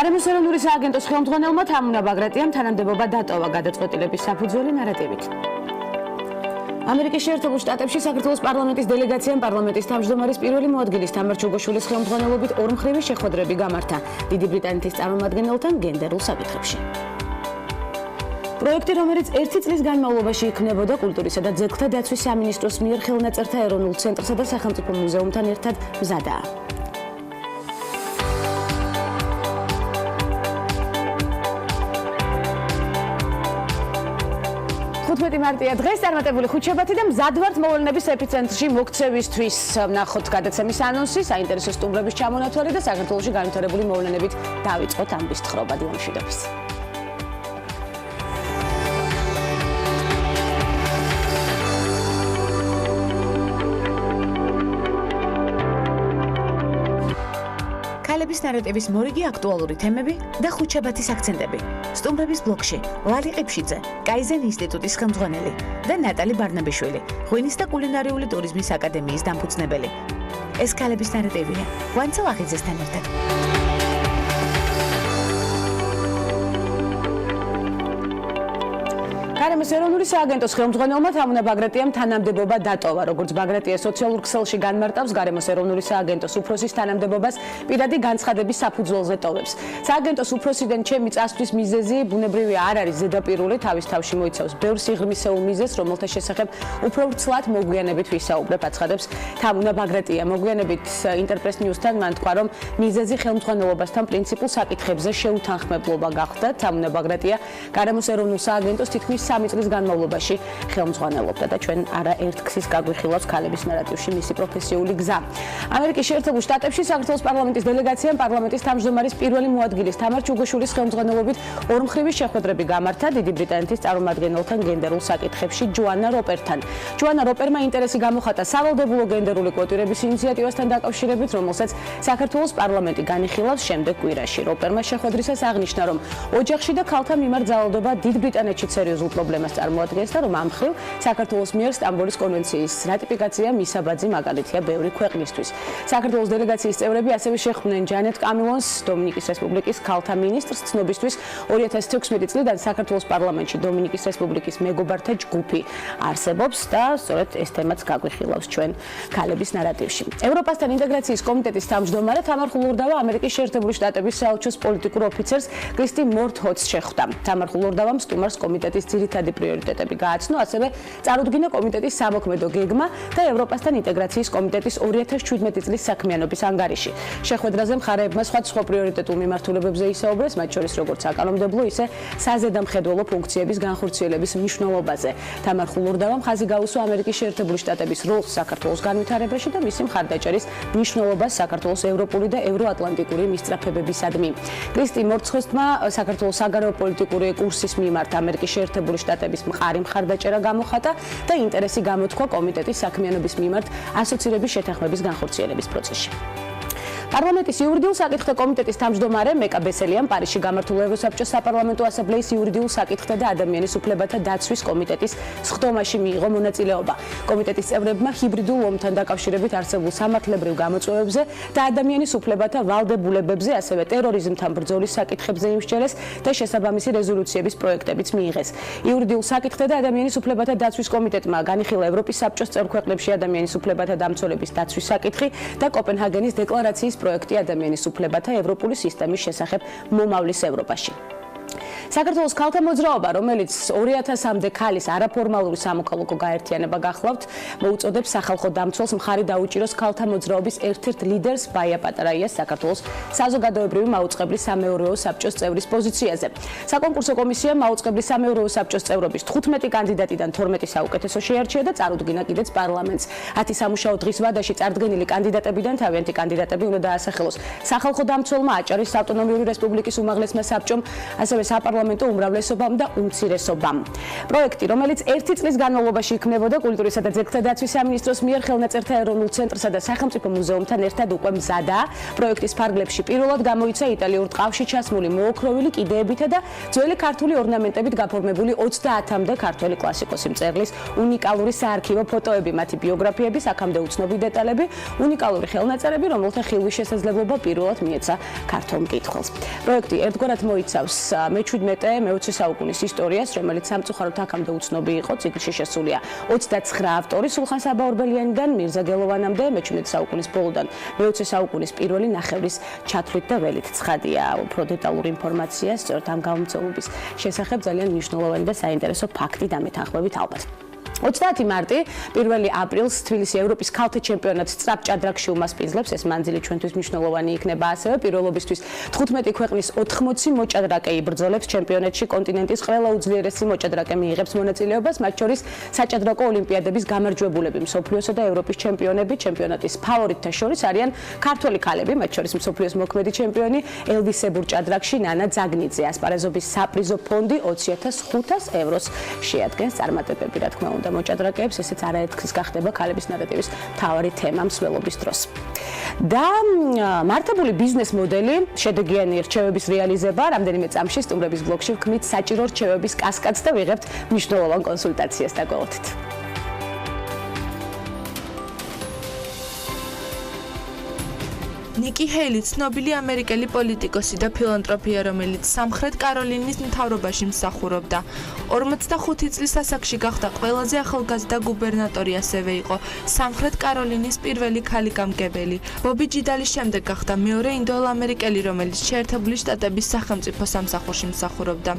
ქალების ეროვნული სააგენტოს ხელმძღვანელმა თამუნა ბაგრატიამ თანამდებობა დატოვა გადაწყვეტილების საფუძველი ნარატივით. ამერიკის შეერთებულ შტატებში საქართველოს პარლამენტის დელეგაციამ პარლამენტის თავმჯდომარის პირველი მოადგილის თამარ ჩუგოშვილის ხელმძღვანელობით ორმხრივი შეხვედრები გამართა დიდი ბრიტანეთის წარმომადგენელთან გენდერულ საკითხებში. პროექტი, რომელიც 1 წლის განმავლობაში იქნებოდა კულტურისა და ძეგლთა დაცვის სამინისტროს მიერ ხელნაწერთა ეროვნულ ცენტრსა და სახელმწიფო მუზეუმთან ერთად მზადაა. 15 მარტია დღეს წარმატებული ხუთშაბათი და მზად ვართ მოვლენების ეპიცენტრში მოქცევისთვის. ნახოთ გადაცემის ანონსი, საინტერესო სტუმრების ჩამონათვალი და საქართველოში განვითარებული მოვლენებით დავიწყოთ ამბის თხრობა. დილამშვიდობის. ქალების ნარატივის მორიგი აქტუალური თემები და ხუთშაბათის აქცენტები. სტუმრების ბლოკში ლალი ყიფშიძე, კაიზენ ინსტიტუტის ხელმძღვანელი და ნატალი ბარნაბიშვილი, ღვინის და კულინარიული ტურიზმის აკადემიის დამფუძნებელი. ეს ქალების ნარატივია. ვანცა ლაღიძესთან ერთად. ქალების ეროვნული სააგენტოს ხელმძღვანელმა თამუნა ბაგრატიამ თანამდებობა დატოვა. როგორც ბაგრატია სოციალურ ქსელში განმარტავს, გარემოს ეროვნული სააგენტოს უფროსის თანამდებობას პირადი განცხადების საფუძველზე ტოვებს. სააგენტოს უფროსიდან ჩემი წასვლის მიზეზი ბუნებრივია არ არის ზედაპირული, თავის თავში მოიცავს ბევრ სიღრმისეულ მიზეზს, რომელთა შესახებ უფრო ვრცლად მოგვიანებით ვისაუბრებ, აცხადებს თამუნა ბაგრატია. მოგვიანებით ინტერპრეს ნიუსთან მან თქვა, რომ მიზეზი ხელმძღვანელობასთან პრინციპულ საკითხებზე შეუთანხმებლობა გახდა. თამუნა ბაგრატია გარემოს ეროვნულ სააგენტოს თითქმის 3 წლის განმავლობაში ხელმძღვანელობდა და ჩვენ არაერთგზის გაგვიხილავს ქალების ნარატივში მისი პროფესიული გზა. ამერიკის შეერთებულ შტატებში საქართველოს პარლამენტის დელეგაციამ პარლამენტის თავმჯდომარის პირველი მოადგილის თამარ ჩუგოშვილის ხელმძღვანელობით ორმხრივი შეხვედრები გამართა დიდი ბრიტანეთის წარმომადგენელთან გენდერულ საკითხებში ჯოანა როპერთან. ჯოანა როპერმა ინტერესი გამოხატა სავალდებულო გენდერული კვოტირების ინიციატივასთან დაკავშირებით, რომელსაც საქართველოს პარლამენტი განიხილავს შემდეგ კვირაში. როპერმა შეხვედრისას აღნიშნა, რომ ოჯახში და ქალთა მიმართ ძალადობა დიდ ბრიტანეთში სერიოზულ პრობლემას წარმოადგენს და რომ ამ მხრივ საქართველოს მიერ სტამბოლის კონვენციის რატიფიკაცია მისაბაძი მაგალითია ბევრი ქვეყნისთვის. საქართველოს დელეგაციის წევრები ასევე შეხვდნენ ჯანეტ კამილონს, დომინიკის რესპუბლიკის ქალთა მინისტრს. ცნობისთვის 2016 წლიდან საქართველოს პარლამენტში დომინიკის რესპუბლიკის მეგობართა ჯგუფი არსებობს და სწორედ ეს თემაც გაგვიხილავს ჩვენ ქალების ნარატივში. ევროპასთან ინტეგრაციის კომიტეტის თავმჯდომარე თამარ ხულურდავა ამერიკის შეერთებული შტატების საელჩოს პოლიტიკურ ოფიცერს კრისტი მორთჰოტს შეხვდა. თამარ ხულურდავამ სტუმარს კომიტეტის ძირითადი პრიორიტეტები გააცნო, ასევე წარუდგინა კომიტეტის სამოქმედო გეგმა და ევროპასთან ინტეგრაციის კომიტეტის 2017 წლის საქმიანობის ანგარიში. შეხვედრაზე მხარეებმა სხვა პრიორიტეტულ მიმართულებებზე ისაუბრეს, მათ შორის როგორც საკანონმდებლო, ისე საზედამხედველო ფუნქციების განხორციელების მნიშვნელობაზე. თამარ ხულურდავამ ხაზი გაუსვა ამერიკის შეერთებული შტატების როლს საქართველოს განვითარებაში და მისი მხარდაჭერის მნიშვნელობას საქართველოს ევროპული და ევროატლანტიკური მისწრაფებებისადმი. კრისტი მორთჰოტმა საქართველოს საგარეო პოლიტიკური კურსის მიმართ ამერიკის შეერთებული შტატების მყარი მხარდაჭერა გამოხატა და ინტერესი გამოთქვა კომიტეტის საქმიანობის მიმართ ასოცირების შეთანხმების განხორციელების პროცესში. პარლამენტის იურიდიულ საკითხთა კომიტეტის თავმჯდომარე მეკა ბესელიამ პარიზში გამართულ ევროსაბჭოს საპარლამენტო ასამბლეის იურიდიულ საკითხთა და ადამიანის უფლებათა დაცვის კომიტეტის სხდომაში მიიღო მონაწილეობა. კომიტეტის წევრებმა ჰიბრიდულ ომთან დაკავშირებით არსებულ სამართლებრივ გამოწვევებზე და ადამიანის უფლებათა ვალდებულებებზე, ასევე ტერორიზმთან ბრძოლის საკითხებზე იმსჯერეს და შესაბამისი რეზოლუციების პროექტებიც მიიღეს. იურიდიულ საკითხთა და ადამიანის უფლებათა დაცვის კომიტეტმა განიხილა ევროპის საბჭოს წევრ ქვეყნებში ადამიანის უფლებათა დამცველების დაცვის საკითხი და კოპენჰაგენის დეკლარაციის პროექტი ადამიანის უფლებათა ევროპული სისტემის შესახებ მომავლის ევროპაში. საქართველოს ქალთა მოძრაობა, რომელიც 2000-მდე ქალის არაფორმალური სამოქალაქო გაერთიანება გახლავთ, მოუწოდებს სახალხო დამცველს მხარი დაუჭიროს ქალთა მოძრაობის ერთ-ერთ ლიდერს ბაია პატარაიას საქართველოს საზოგადოებრივი მაუწყებლის სამეურვეო საბჭოს წევრის პოზიციაზე. საკონკურსო კომისიამ მაუწყებლის სამეურვეო საბჭოს წევრობის 15 კანდიდატიდან 12 საუკეთესო შეარჩია და წარუდგინა კიდეც პარლამენტს. 10 სამუშაო დღის ვადაში წარდგენილი კანდიდატებიდან თავიანთი კანდიდატები უნდა დაასახელოს სახალხო დამცველმა, აჭარის ავტონომიური რესპუბლიკის უმაღლესმა საბჭომ, ასევე საპარლამენტო უმრავლესობამ და უმცირესობამ. პროექტი, რომელიც 1 წლის განმავლობაში იქნებოდა კულტურისა და ძეგლთა დაცვის სამინისტროს მიერ ხელნაწერთა ეროვნულ ცენტრსა და სახელმწიფო მუზეუმთან ერთად უკვე მზადაა. პროექტის ფარგლებში პირველად გამოიცა იტალიურ ტყავში ჩასმული მოოქროვილი კიდეებითა და ძველი ქართული ორნამენტებით გაფორმებული 30-მდე ქართველი კლასიკოსი მწერლის უნიკალური საარქივო ფოტოები, მათი ბიოგრაფიები, აქამდე უცნობი დეტალები, უნიკალური ხელნაწერები, რომელთა ხილვის შესაძლებლობა პირველად მიეცა ქართულ მკითხველს. პროექტი ერთგვარად მოიცავს მე-17-მე-20 საუკუნის ისტორიას, რომელიც სამწუხაროდ აქამდე უცნობი იყო. ციკლში შესულია 29 ავტორი სულხან-საბა ორბელიანიდან მირზა გელოვანამდე, მე-17 საუკუნის ბოლოდან მე-20 საუკუნის პირველი ნახევრის ჩათვლით და ველით. ცხადია, უფრო დეტალური ინფორმაცია სწორედ ამ გამომცემლობის შესახებ ძალიან მნიშვნელოვანი და საინტერესო ფაქტი დამეთანხმებით ალბათ. 30 მარტი, 1 აპრილს თბილისის ევროპის ქალთა ჩემპიონატს სწრაფ ჭადრაკში უმასპინძლებს. ეს მანძილი ჩვენთვის მნიშვნელოვანი იქნება ასევე პირველობისთვის 15 ქვეყნის 80 მოჭადრაკე იბრძოლებს ჩემპიონატში. კონტინენტის ყველა უძლიერესი მოჭადრაკე მიიღებს მონაწილეობას, მათ შორის საჭადრაკო ოლიმპიადების გამარჯვებულები, მსოფლიოსა და ევროპის ჩემპიონები. ჩემპიონატის ფავორიტთა შორის არიან ქართველი ქალები, მათ შორის მსოფლიოს მოქმედი ჩემპიონი ელვისებურ ჭადრაკში ნანა ძაგნიძე. ასპარეზობის საპრიზო ფონდი 20.500 ევროს შეადგენს. წარმატებები, რა თქმა უნდა, მოჭადრაკეებს, ესეც არაერთხის გახდება ქალების ნარატივის მთავარი თემა მსვლელობის დროს. და მართებული ბიზნეს მოდელი, შედეგიანი რჩევების რეალიზება, რამდენიმე წამში სტუმრების ბლოგში ვქმნით საჭირო რჩევების კასკადს და ვიღებთ მნიშვნელოვან კონსულტაციას. დაგვალოთით. ნიკი ჰეილი ცნობილი ამერიკელი პოლიტიკოსი და ფილანთროპია, რომელიც სამხრეთ კაროლინის მთავრობაში მსახურობდა. 45 წლის ასაკში გახდა ყველაზე ახალგაზრდა გუბერნატორი, ასევე იყო სამხრეთ კაროლინის პირველი ქალი გამგებელი. ბობი ჯიდალის შემდეგ გახდა მეორე ინდოელ-ამერიკელი, რომელიც შეერთებული შტატების სახელმწიფო სამსახურში მსახურობდა.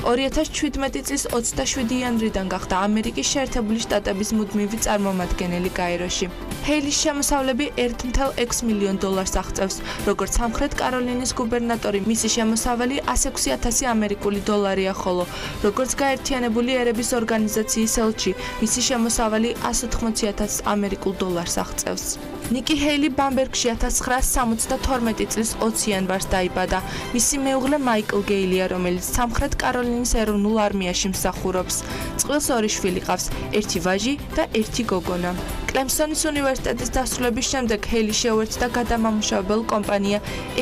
2017 წლის 27 იანვრიდან გახდა ამერიკის შეერთებული შტატების მუდმივი წარმომადგენელი კაიროში. ჰეილის შემოსავლები $1.6 მილიონ აღწევს. როგორც სამხრეთ კაროლინის გუბერნატორი, მისი შემოსავალი 106,000 ამერიკული დოლარია, ხოლო როგორც გაერთიანებული ერების ორგანიზაციის ელჩი, მისი შემოსავალი 180,000 ამერიკულ დოლარს აღწევს. ნიკი ჰეილი ბამბერგში 1972 წლის 20 იანვარს დაიბადა. მისი მეუღლე მაიკლ გეილია, რომელიც სამხრეთ კაროლინის ეროვნულ არმიაში მსახურობს. წყვილს 2 შვილი ყავს, 1 ვაჟი და 1 გოგონა. კლემსონის უნივერსიტეტის დასრულების შემდეგ ჰეილი შეუერთდა გადამამუშავებელ კომპანია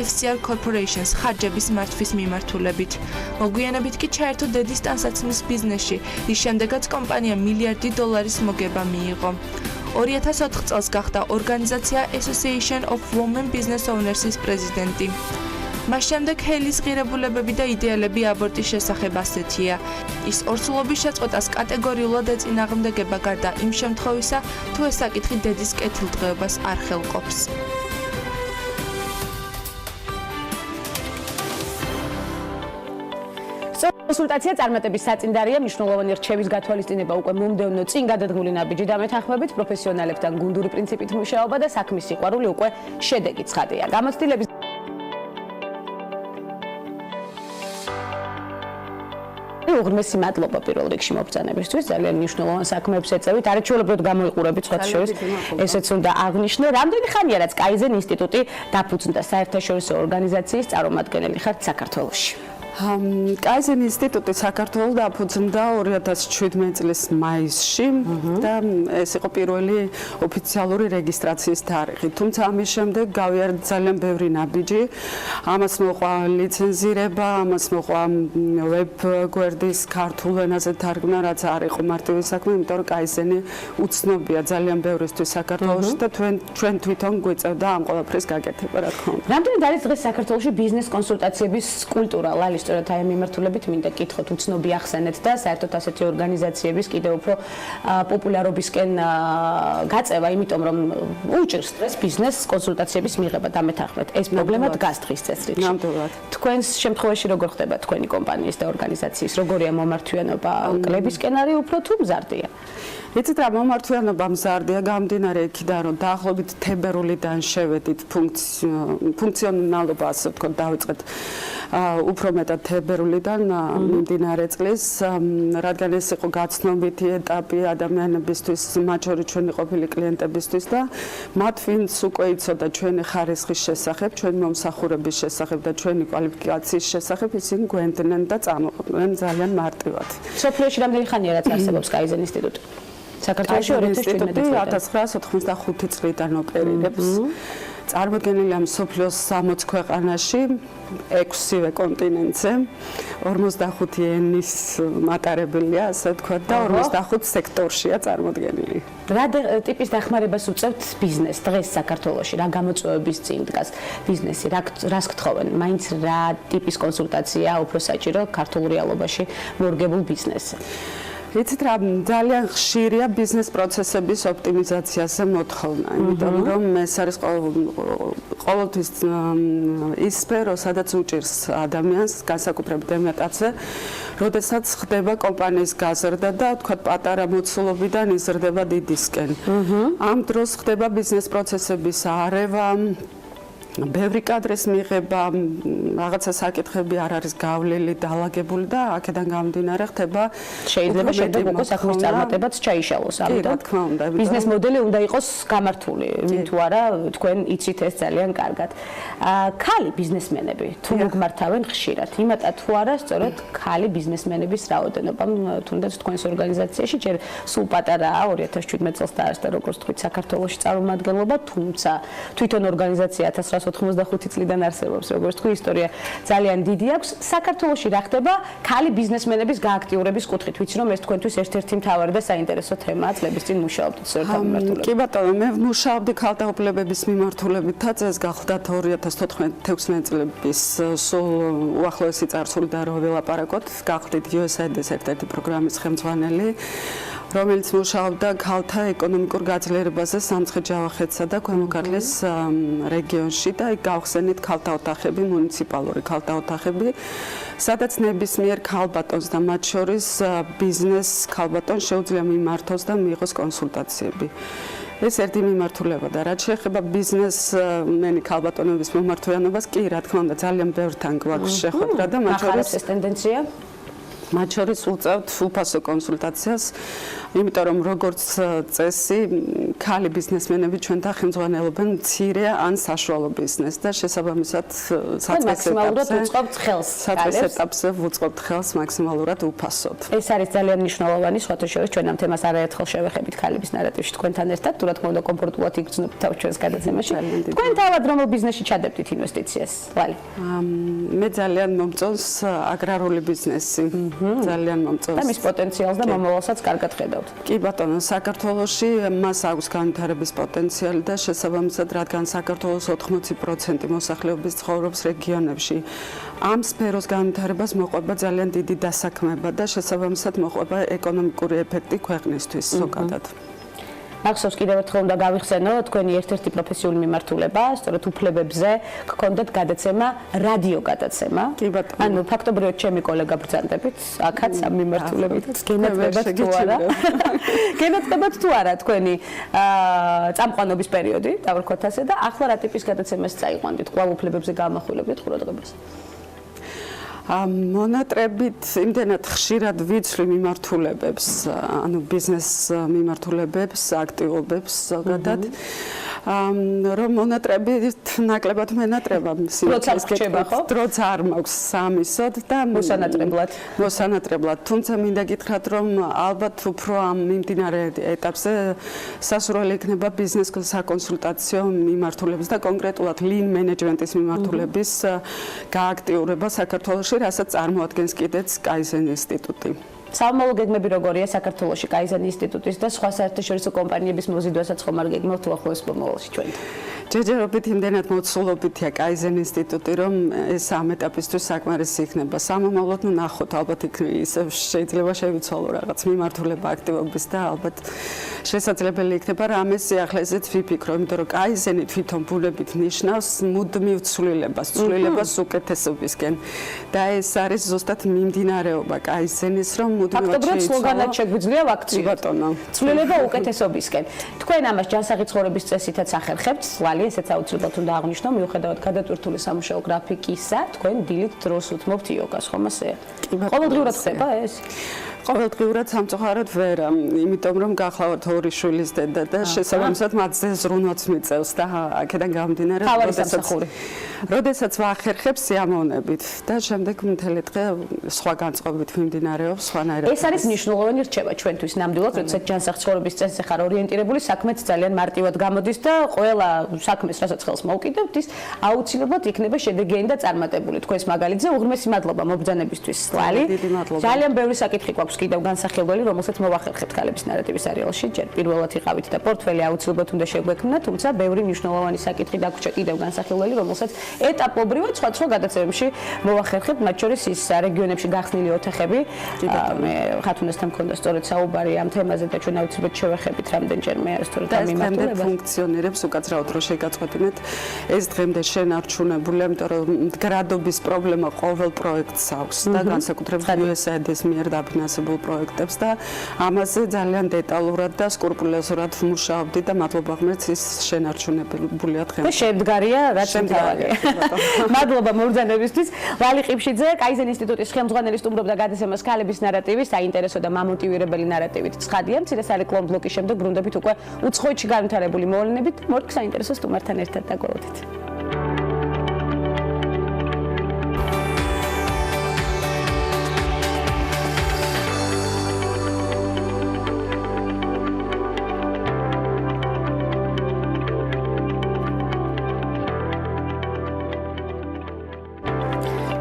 FCR Corporations ხარჯების მართვის მიმართულებით. მოგვიანებით კი ჩაერთო დედის ტანსაცმლის ბიზნესში, რის შემდეგაც კომპანია $1 მილიარდის მოგება მიიღო. 2004 წელს გახდა ორგანიზაცია Association of Women Business Owners-ის პრეზიდენტი. მას შემდეგ ჰეილის ღირებულებები და იდეალები აბორტის შესახებ ასეთია. ის ორსულობის შეწყვეტას კატეგორიულად ეწინააღმდეგება, გარდა იმ შემთხვევისა, თუ ეს საკითხი დედის კეთილდღეობას არ ხელყოფს. კონსულტაცია წარმატების საწინდარია, მნიშვნელოვანი რჩევის გათვალისწინება უკვე მომდევნო წინ გადადგმული ნაბიჯი დამეთანხმებით, პროფესიონალებთან გუნდური პრინციპით მუშაობა და საქმის სიყვარული უკვე შედეგი ცხადია. გამოცდილების უღრმესი მადლობა პირველ რიგში მობრძანებისთვის, ძალიან მნიშვნელოვან საქმეებს ეწევით, არაჩვეულებრივად გამოიყურებით სხვათა შორის, ესეც უნდა აღნიშნო. რამდენი ხანია, რაც კაიზენ ინსტიტუტი დაფუძნდა საერთაშორისო ორგანიზაციის წარმომადგენელი ხართ საქართველოში? კაიზენ ინსტიტუტი საქართველოს დაფუძნდა 2017 წლის მაისში და ეს იყო პირველი ოფიციალური რეგისტრაციის თარიღი. თუმცა ამის შემდეგ გავიარეთ ძალიან ბევრი ნაბიჯი. ამას მოყვა ლიცენზირება, ამას მოყვა ვებ გვერდის ქართულ ენაზე თარგმნა, რაც არ იყო მარტივი საქმე, იმიტომ რომ კაიზენი უცნობია ძალიან ბევრისთვის საქართველოში და ჩვენ თვითონ გვიწევდა ამ ყველაფრის გაკეთება, რა თქმა უნდა. რამდენად არის დღეს საქართველოში ბიზნეს კონსულტაციების კულტურა? სწორედ აი მიმართულებით მინდა კითხოთ, უცნობი ახსენეთ და საერთოდ ასეთი ორგანიზაციების კიდევ უფრო პოპულარობისკენ გაწევა, იმიტომ რომ უჭირს დღეს ბიზნეს კონსულტაციების მიღება დამეთანხმებით. ეს პრობლემა დგას დღის წესრიგში. ნამდვილად. თქვენს შემთხვევაში როგორ ხდება თქვენი კომპანიის და ორგანიზაციის, როგორია მომართვიანობა? კლებისკენ არის უფრო თუ მზარდია? იცით რა, მომართვიანობა მზარდია, გამომდინარე იქიდან, რომ დაახლოებით თებერვლიდან შევედით ფუნქციონალობა, ასე ვთქვათ, დავიწყეთ უფრო მეტად გახდა თებერვლიდან მიმდინარე წლის, რადგან ეს იყო გაცნობითი ეტაპი ადამიანებისთვის, მათ შორის ჩვენი ყოფილი კლიენტებისთვის და მათ ვინც უკვე იცოდა ჩვენი ხარისხის შესახებ, ჩვენი მომსახურების შესახებ და ჩვენი კვალიფიკაციის შესახებ, ისინი გვენდნენ და წამოყვნენ ძალიან მარტივად. სოფლიოში რამდენი ხანია რაც არსებობს კაიზენ ინსტიტუტი? საქართველოში 2017 წლიდან. 1985 წლიდან ოპერირებს. წარმოდგენილია მსოფლიოს 60 ქვეყანაში, 6-ვე კონტინენტზე, 45 ენის მატარებელია, ასე ვთქვათ, და 45 სექტორშია წარმოდგენილი. რა ტიპის დახმარებას უწევთ ბიზნესს დღეს საქართველოში? რა გამოწვევების წინ დგას ბიზნესი? რას გთხოვენ? მაინც რა ტიპის კონსულტაცია უფრო საჭირო ქართულ რეალობაში მორგებულ ბიზნესზე? იცით რა, ძალიან ხშირია ბიზნეს პროცესების ოპტიმიზაციაზე მოთხოვნა, იმიტომ რომ ეს არის ყოველთვის ის სფერო, სადაც უჭირს ადამიანს განსაკუთრებით ემატაცე, როდესაც ხდება კომპანიის გაზრდა და თქვა პატარა მოცულობიდან იზრდება დიდისკენ. ამ დროს ხდება ბიზნეს პროცესების არევა, ბევრი კადრის მიღება, რაღაცა საკითხები არ არის გავლილი, დალაგებული და აქედან გამომდინარე ხდება შეიძლება შემდეგ უკვე საქმის წარმატებაც ჩაიშალოს, ამიტომ ბიზნეს მოდელი უნდა იყოს გამართული, ვინ თუ არა თქვენ იცით ეს ძალიან კარგად. ქალი ბიზნესმენები თუ მოგმართავენ ხშირად, იმატა თუ არა სწორედ ქალი ბიზნესმენების რაოდენობა, თუნდაც თქვენს ორგანიზაციაში ჯერ სულ პატარაა 2017 წელს დაარსდა, როგორც თქვით, საქართველოში წარმომადგენლობა, თუმცა თვითონ ორგანიზაცია 1985 წლიდან არსებობს, როგორც თქვი, ისტორია ძალიან დიდი აქვს. საქართველოში რა ხდება ქალი ბიზნესმენების გააქტიურების კუთხით? ვიცი რომ ეს თქვენთვის ერთ-ერთი მთავარი და საინტერესო თემაა, წლების წინ მუშაობდით სწორედ ამ მიმართულებით. კი ბატონო, მე ვმუშაობდი ქალთა უფლებების მიმართულებით, ეს გახლდათ 2015-16 წლების სულ უახლოესი წარსული და რო ველაპარაკოთ, გახლდით USAID-ის ერთ-ერთი პროგრამის ხელმძღვანელი, რომელიც მუშაობდა ქალთა ეკონომიკურ გაძლიერებაზე სამცხე-ჯავახეთსა და ქვემო ქართლის რეგიონში და იქ გავხსენით ქალთა ოთახები, მუნიციპალური ქალთა ოთახები, სადაც ნებისმიერ ქალბატონს და მათ შორის ბიზნეს ქალბატონს შეუძლია მიმართოს და მიიღოს კონსულტაციები. ეს ერთი მიმართულება და რაც შეეხება ბიზნესმენი ქალბატონების მომართვიანობას, კი, რა თქმა უნდა, ძალიან ბევრთან გვაქვს შეხვედრა და მათ შორის ეს ტენდენცია მათ შორის უწევთ უფასო კონსულტაციას, იმიტომ რომ როგორც წესი, ქალი ბიზნესმენები ჩვენთან ხელმძღვანელობენ მცირე ან საშუალო ბიზნესს და შესაბამისად მაქსიმალურად უწყობთ ხელს. საწყის ეტაპზე ვუწყობთ ხელს მაქსიმალურად უფასოდ. ეს არის ძალიან მნიშვნელოვანი, სხვათა შორის ჩვენ ამ თემას არაერთხელ შევეხებით ქალების ნარატივში თქვენთან ერთად, თუ რა თქმა უნდა კომფორტულად იგრძნობთ თავ ჩვენს გადაცემაში. თქვენ თავად რომელ ბიზნესში ჩადებდით ინვესტიციას? ლალი. მე ძალიან მომწონს აგრარული ბიზნესი. ძალიან მომწონს. და მის პოტენციალს და მომავალსაც კარგად ხედავთ. კი ბატონო, საქართველოში მას აქვს განვითარების პოტენციალი და შესაბამისად, რადგან საქართველოს 80% მოსახლეობის ცხოვრობს რეგიონებში, ამ სფეროს განვითარებას მოყვება ძალიან დიდი დასაქმება და შესაბამისად მოყვება ეკონომიკური ეფექტი ქვეყნისთვის ზოგადად. მახსოვს კიდევ ერთხელ უნდა გავიხსენო თქვენი ერთ-ერთი პროფესიული მიმართულება, სწორედ უფლებებზე გქონდათ გადაცემა, რადიო გადაცემა. კი ბატონო. ანუ ფაქტობრივად ჩემი კოლეგა ბრძანდებით, აქაც ამ მიმართულებით გენატებათ თუ არა. გენატებათ თუ არა თქვენი წამყვანობის პერიოდი, დავარქვათ ასე და ახლა რა ტიპის გადაცემას წაიყვანდით? კვლავ უფლებებზე გამახვილებდით ყურადღებას? მონატრებით იმდენად ხშირად ვიცვლი მიმართულებებს, ანუ ბიზნეს მიმართულებებს, აქტივობებს ზოგადად, რომ მონატრებით ნაკლებად მენატრება როცა გრჩება, ხო? დროც არ მაქვს სამისოდ და მოსანატრებლად. თუმცა მინდა გითხრათ, რომ ალბათ უფრო ამ მიმდინარე ეტაპზე სასურველი იქნება ბიზნეს საკონსულტაციო მიმართულების და კონკრეტულად ლინ მენეჯმენტის მიმართულების გააქტიურება საქართველოში, რასაც წარმოადგენს კიდეც კაიზენ ინსტიტუტი. სამომავლო გეგმები როგორია საქართველოში კაიზენ ინსტიტუტის და სხვა საერთაშორისო კომპანიების მოზიდვასაც ხომ არ გეგმავთ უახლოეს მომავალში ჩვენთან? ჯერჯერობით იმდენად მოცულობითია კაიზენ ინსტიტუტი, რომ ეს ამ ეტაპისთვის საკმარისი იქნება. სამომავლოდ ნახოთ, ალბათ ისევ შეიძლება შევიცვალო რაღაც მიმართულება აქტივობის და ალბათ შესაძლებელი იქნება რამე სიახლეზეც ვიფიქრო, იმიტომ რომ კაიზენი თვითონ ბუნებით ნიშნავს მუდმივ ცვლილებას უკეთესობისკენ. და ეს არის ზუსტად მიმდინარეობა კაიზენის, რომ მუდმივად ფაქტობრივად სლოგანად შეგვიძლია ვაქცინოთ. ბატონო. ცვლილება უკეთესობისკენ. თქვენ ამას ჯანსაღი ცხოვრების წესითაც ახერხებთ, ლალი, ესეც აუცილებლად უნდა აღვნიშნო, მიუხედავად გადატვირთული სამუშაო გრაფიკისა, თქვენ დილით დროს უთმობთ იოგას, ხომ ასე? ყოველდღიურად ხდება ეს? ყოველდღიურად სამწუხაროდ ვერა, იმიტომ რომ გახლავართ ორი შვილის დედა და შესაბამისად მათზე ზრუნვაც მიწევს და აქედან გამომდინარე, როდესაც ვახერხებ სიამოვნებით და შემდეგ მთელი დღე სხვა განწყობით მიმდინარეობს, სხვანაირად. ეს არის მნიშვნელოვანი რჩევა ჩვენთვის ნამდვილად, როდესაც ჯანსაღ ცხოვრების წესზე ხარ ორიენტირებული, საქმეც ძალიან მარტივად გამოდის და ყველა საქმეს, რასაც ხელს მოუკიდებთ, ის აუცილებლად იქნება შედეგიანი და წარმატებული. თქვენს მაგალითზე უღრმესი მადლობა მობრძანებისთვის, ლალი. ძალიან ბევრი საკითხი გვაქვს კიდევ განსახილველი, რომელსაც მოვახერხებთ ქალების ნარატივის სერიალში. ჯერ პირველად იყავით და პორტფელი აუცილებლად უნდა შეგვექმნა, თუმცა ბევრი მნიშვნელოვანი საკითხი დაგვრჩა კიდევ განსახილველი, რომელსაც ეტაპობრივად სხვა გადაცემებში მოვახერხებთ, მათ შორის ის რეგიონებში გახსნილი ოთახები. მე ხათუნასთან მქონდა სწორედ საუბარი ამ თემაზე და ჩვენ აუცილებლად შევეხებით რამდენჯერმე სწორედ ამ მიმართულებას. ფუნქციონირებს უკაცრავად რო შეგაწყვეტინეთ, ეს დღემდე შენარჩუნებულია, იმიტომ რომ მდგრადობის პრობლემა ყოველ პროექტს აქვს და განსაკუთრებით USAID-ის მიერ დაფინანსებულ პროექტებს და ამაზე ძალიან დეტალურად და სკრუპულოზურად მუშაობდი და მადლობა ღმერთს ის შენარჩუნებულია დღემდე. და შემდგარია, რაც შემდგარია. მადლობა მობრძანებისთვის. ლალი ყიფშიძე, კაიზენ ინსტიტუტის ხელმძღვანელი სტუმრობდა გადაცემას ქალების ნარატივი, საინტერესო და მამოტივირებელი ნარატივით ცხადია. მცირე სარეკლამო ბლოკის შემდეგ ბრუნდებით უკვე უცხოეთში განვითარებული მოვლენებით. მორიგ საინტერესო სტუმართან ერთად დაგველოდით.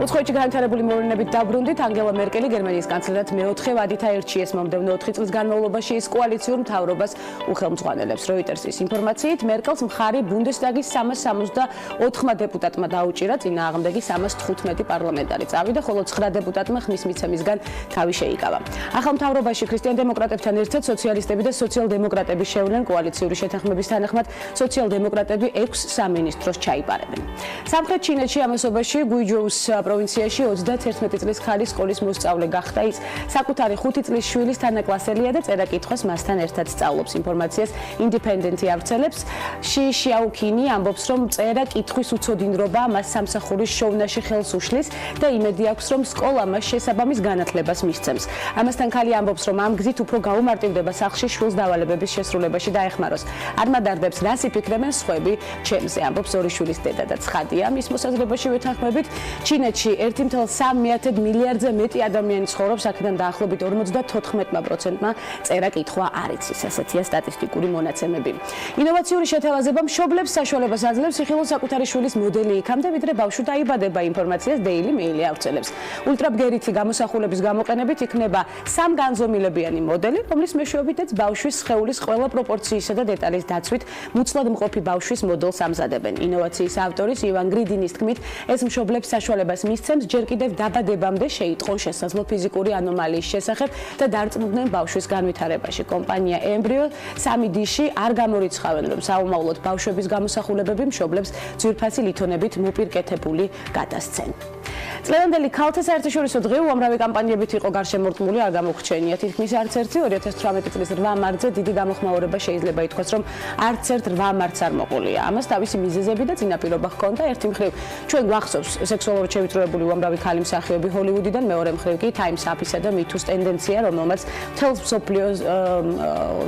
უცხოეთში განვითარებული მოვლენებით დაბრუნდით. ანგელა მერკელი, გერმანიის კანცლერად მეოთხე ვადით აირჩიეს მომდევნო 4 წლის განმავლობაში ის კოალიციურ მთავრობას უხელმძღვანელებს. როიტერსის ინფორმაციით, მერკელს მხარი ბუნდესტაგის 364 დეპუტატმა დაუჭირა, წინააღმდეგი 315 პარლამენტარი წავიდა, ხოლო 9 დეპუტატმა ხმის მიცემისგან თავი შეიკავა. ახალ მთავრობაში ქრისტიან დემოკრატებთან ერთად სოციალისტები და სოციალ-დემოკრატები შევლენ კოალიციური შეთანხმების თანახმად, სოციალ-დემოკრატები 6 სამინისტროს ჩაიბარებენ. სამხრეთ ჩინეთში ამასობაში გუიჯოუს პროვინციაში 31 წლის ქალი სკოლის მოსწავლე გახდა. ის საკუთარი 5 წლის შვილის თანაკლასელია და წერა-კითხვას მასთან ერთად სწავლობს. ინფორმაციას ინდიპენდენტი ავრცელებს. ში შიაოკინი ამბობს, რომ წერა-კითხვის უცოდინრობა მას სამსახურის შოვნაში ხელს უშლის და იმედი აქვს, რომ სკოლა მას შესაბამის განათლებას მისცემს. ამასთან ქალი ამბობს, რომ ამ გზით უფრო გაუმარტივდება სახლში შვილს დავალებების შესრულებაში დაეხმაროს. არ მადარდებს, რას იფიქრებენ სხვები ჩემზე, ამბობს ორი შვილის დედა და ცხადია მის მოსაზრებაში ვეთანხმებით. ჩინეთში 1,3 მილიარდზე მეტი ადამიანი ცხოვრობს, აქედან დაახლოებით 54%-მა წერა-კითხვა არ იცის. ასეთია სტატისტიკური მონაცემები. ინოვაციური შეთავაზება მშობლებს საშუალებას აძლევს იხილოს საკუთარი შვილის მოდელი იქამდე, ვიდრე ბავშვი დაიბადება. ინფორმაციას Daily Mail-ი ავრცელებს. ულტრაბგერითი გამოსახულების გამოყენებით იქნება 3 განზომილებიანი მოდელი, რომლის მეშვეობითაც ბავშვის სხეულის ყველა პროპორციისა და დეტალის დაცვით მუცლად მყოფი ბავშვის მოდელს ამზადებენ. ინოვაციის ავტორის ივან გრიდინის თქმით, ეს მშობლებს საშუალებას მისცემს ჯერ კიდევ დაბადებამდე შეიტყონ შესაძლო ფიზიკური ანომალიის შესახებ და დარწმუნდნენ ბავშვის განვითარებაში. კომპანია Embryo 3D-ში არ გამორიცხავენ, რომ საომავლოდ ბავშვების გამოსახულებები მშობლებს ძვირფასი ლითონებით მოპირკეთებული გადასცენ. წლევანდელი ქალთა საერთაშორისო დღე უამრავი კამპანიებით იყო გარშემორტყმული, არ გამოგრჩენია თითქმის არც ერთი. 2018 წლის 8 მარტზე დიდი გამოხმაურება შეიძლება ითქვას, რომ არც ერთ 8 მარტს არ მოყოლია. ამას თავისი მიზეზები და წინაპირობა ჰქონდა. ერთი მხრივ ჩვენ გვახსოვს სექსუალურად შევიწროებული უამრავი ქალი მსახიობი ჰოლივუდიდან, მეორე მხრივ კი Time's Up-ისა და Me Too-ს ტენდენცია, რომელმაც მთელ მსოფლიოს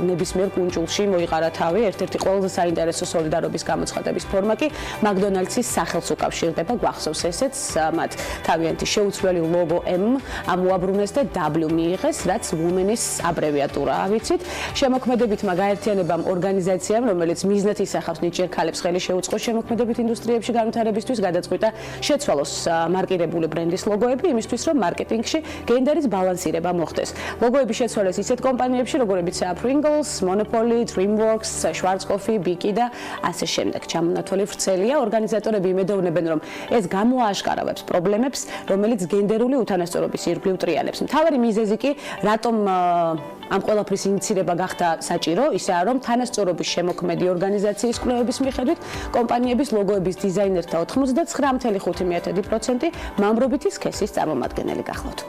ნებისმიერ კუნჭულში მოიყარა თავი. ერთ-ერთი ყველაზე საინტერესო სოლიდარობის გამოცხადების ფორმა კი McDonald's-ის სახელს უკავშირდება. გვახსოვს ესეც მათ თავიანთი შეუცვლელი ლოგო M ამოაბრუნეს და W მიიღეს, რაც Women-ის აბრევიატურაა, ვიცით. შემოქმედებითმა გაერთიანებამ ორგანიზაციამ, რომელიც მიზნად ისახავს ნიჭიერ ქალებს ხელი შეუწყოს შემოქმედებით ინდუსტრიებში განვითარებისთვის, გადაწყვიტა შეცვალოს მარკირებული ბრენდის ლოგოები იმისთვის, რომ მარკეტინგში გენდერის ბალანსირება მოხდეს. ლოგოები შეცვალეს ისეთ კომპანიებში, როგორებიცაა Pringles, Monopoly, DreamWorks, Schwarzkopf, Biki და ასე შემდეგ. ჩამონათვალი ვრცელია. ორგანიზატორები იმედოვნებენ, რომ ეს გამოააშკარავებს პრობლემებს, რომელიც გენდერული უთანასწორობის ირგვლივ ტრიალებს. მთავარი მიზეზი კი, რატომ ამ ყველაფრის ინიცირება გახდა საჭირო, ისაა, რომ თანასწორობის შემოქმედი ორგანიზაციის კვლევების მიხედვით კომპანიების ლოგოების დიზაინერთა 99.5% მამრობითი სქესის წარმომადგენელი გახლავთ.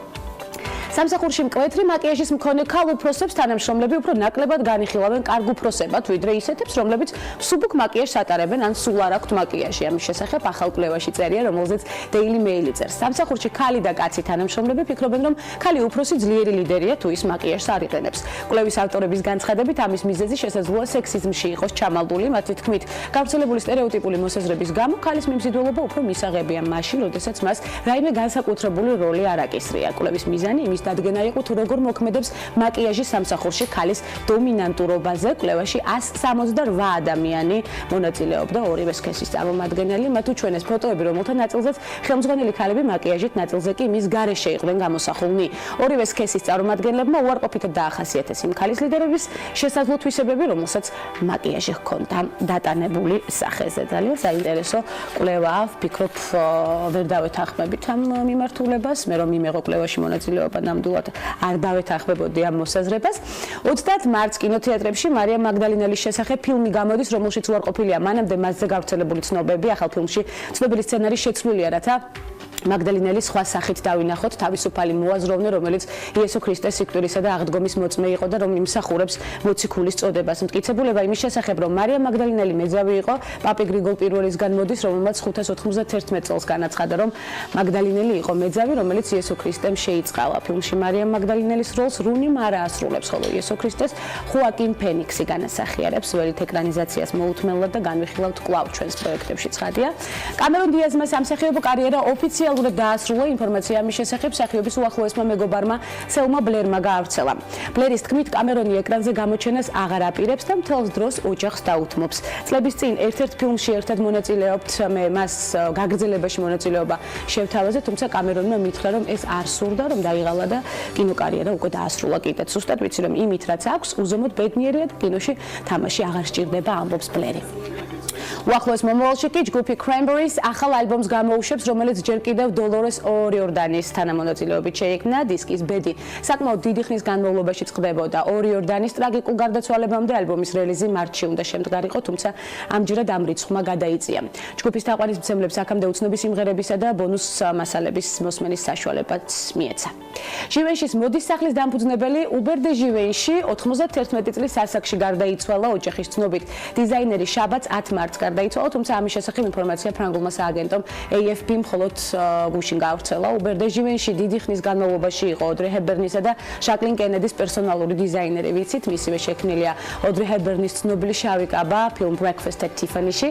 სამსახურში მკვეთრი მაკიაჟის მქონე ქალ უფროსებს თანამშრომლები უფრო ნაკლებად განიხილავენ კარგ უფროსებად, ვიდრე ისეთებს, რომლებიც მსუბუქ მაკიაჟს ატარებენ ან სულ არ აქვთ მაკიაჟი. ამის შესახებ ახალ კვლევაში წერია, რომელზეც Daily Mail წერს. სამსახურში ქალი და კაცი თანამშრომლები ფიქრობენ, რომ ქალი უფროსი ძლიერი ლიდერია თუ ის მაკიაჟს არ იყენებს. კვლევის ავტორების განცხადებით, ამის მიზეზი შესაძლოა სექსიზმში იყოს ჩამალული, მათი თქმით, გავრცელებული სტერეოტიპული მოსაზრების გამო ქალის მიმზიდველობა უფრო მისაღებია მაშინ, როდესაც მას რაიმე განსაკუთრებული როლი არ აკისრია. კვლევის მიზანი იმის დადგენა იყო, თუ როგორ მოქმედებს მაკიაჟი სამსახურში ქალის დომინანტურობაზე. კვლევაში 168 ადამიანი მონაწილეობდა, ორივე სქესის წარმომადგენელი, მათ უჩვენეს ფოტოები, რომელთა ნაწილზეც ხელმძღვანელი ქალები მაკიაჟით, ნაწილზე კი მის გარეშე იყვნენ გამოსახულნი. ორივე სქესის წარმომადგენლებმა უარყოფითად დაახასიათეს იმ ქალის ლიდერების შესაძლო თვისებები, რომელსაც მაკიაჟი ჰქონდა დატანებული სახეზე. ძალიან საინტერესო კვლევაა, ვფიქრობ, ვერ დავეთანხმებით ამ მიმართულებას, მე რომ მიმეღო კვლევაში მონაწილეობა ნამდვილად არ დავეთანხმებოდი ამ მოსაზრებას. 30 მარტს კინოთეატრებში მარიამ მაგდალინელის შესახებ ფილმი გამოდის, რომელშიც უარყოფილია მანამდე მასზე გავრცელებული ცნობები. ახალ ფილმში ცნობილი სცენარი შეცვლილია, რათა მაგდალინელი სხვა სახით დავინახოთ თავისუფალი მოაზროვნე, რომელიც იესო ქრისტეს სიკვდილისა და აღდგომის მოწმე იყო და რომ იმსახურებს მოციქულის წოდებას. მტკიცებულება იმის შესახებ, რომ მარიამ მაგდალინელი მეძავი იყო, პაპი გრიგოლ პირველისგან მოდის, რომელმაც 591 წელს განაცხადა, რომ მაგდალინელი იყო მეძავი, რომელიც იესო ქრისტემ შეიწყალა. ფილმში მარიამ მაგდალინელის როლს რუნი მარა ასრულებს, ხოლო იესო ქრისტეს ხუაკინ ფენიქსი განასახიერებს. ველით ეკრანიზაციას მოუთმენლად და განვიხილავთ კვლავ ჩვენს პროექტებში ცხადია. კამერონ დიაზმა სამსახიობო კარიერა ოფიციალურად დაასრულა. ინფორმაცია ამის შესახებ მსახიობის უახლოესმა მეგობარმა სელმა ბლერმა გაავრცელა. ბლერის თქმით, კამერონი ეკრანზე გამოჩენას აღარ აპირებს და მთელს დროს ოჯახს დაუთმობს. წლების წინ ერთ-ერთ ფილმში ერთად მონაწილეობთ, მე მას გაგრძელებაში მონაწილეობა შევთავაზე, თუმცა კამერონმა მითხრა, რომ ეს არ სურდა, რომ დაიღალა და კინოკარიერა უკვე დაასრულა კიდეც. ზუსტად ვიცი, რომ იმით რაც აქვს, უზომოდ ბედნიერია და კინოში თამაში აღარ სჭირდება, ამბობს ბლერი. უახლოეს მომავალში კი ჯგუფი Cranberries ახალ ალბომს გამოუშვებს, რომელიც ჯერ კიდევ დოლორეს ორიორდანის თანამონაწილეობით შეიქმნა. დისკის ბედი საკმაოდ დიდი ხნის განმავლობაში წყდებოდა. ორიორდანის ტრაგიკულ გარდაცვალებამდე ალბომის რელიზი მარტში უნდა შემდგარიყო, თუმცა ამჯერად ამ რიცხვმა გადაიწია. ჯგუფის თაყვანისმცემლებს აქამდე უცნობი სიმღერებისა და ბონუს მასალების მოსმენის საშუალებაც მიეცა. ჟივენშის მოდის სახლის დამფუძნებელი უბერ დე ჟივენში 91 წლის ასაკში გარდაიცვალა. ოჯახის ცნობით დიზაინერი შაბათს 10 მარტს გარდაიცვალა, თუმცა ამის შესახებ ინფორმაცია ფრანგულმა სააგენტომ AFP მხოლოდ გუშინ გავრცელა. უბერ დე ჟივენში დიდი ხნის განმავლობაში იყო ოდრი ჰეპბერნისა და ჟაკლინ კენედის პერსონალური დიზაინერი. ვიცით, მისივე შექმნილია ოდრი ჰეპბერნის ცნობილი შავი კაბა ფილმ Breakfast at Tiffany-ში.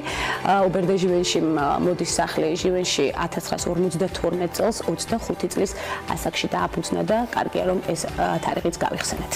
უბერ დე ჟივენში მოდის სახლი ჟივენში 1952 წელს 25 წლის ასაკში დააფუძნა და კარგია რომ ეს თარიღიც გავიხსენეთ.